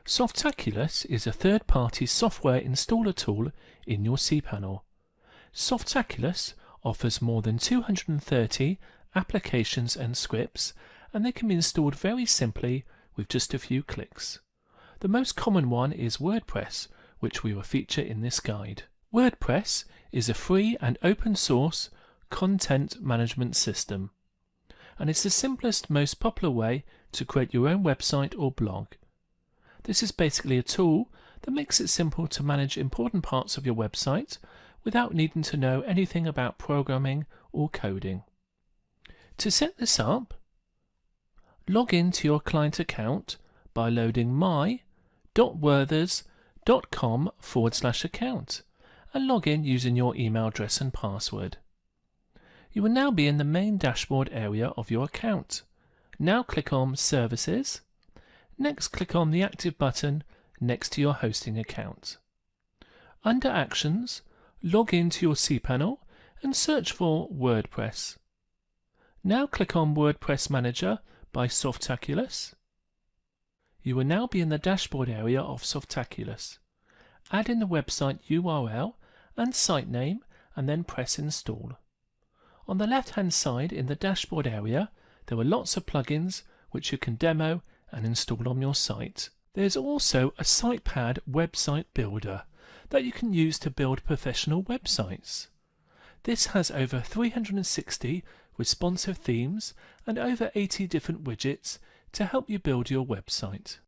Softaculous is a third-party software installer tool in your cPanel. Softaculous offers more than 230 applications and scripts, and they can be installed very simply with just a few clicks. The most common one is WordPress, which we will feature in this guide. WordPress is a free and open source content management system, and it's the simplest, most popular way to create your own website or blog. This is basically a tool that makes it simple to manage important parts of your website without needing to know anything about programming or coding. To set this up, log in to your client account by loading my.werthers.com/account and log in using your email address and password. You will now be in the main dashboard area of your account. Now click on Services. Next, click on the Active button next to your hosting account. Under Actions, log into your cPanel and search for WordPress. Now click on WordPress Manager by Softaculous. You will now be in the dashboard area of Softaculous. Add in the website URL and site name and then press Install. On the left-hand side in the dashboard area, there are lots of plugins which you can demo and install on your site. There's also a SitePad website builder that you can use to build professional websites. This has over 360 responsive themes and over 80 different widgets to help you build your website.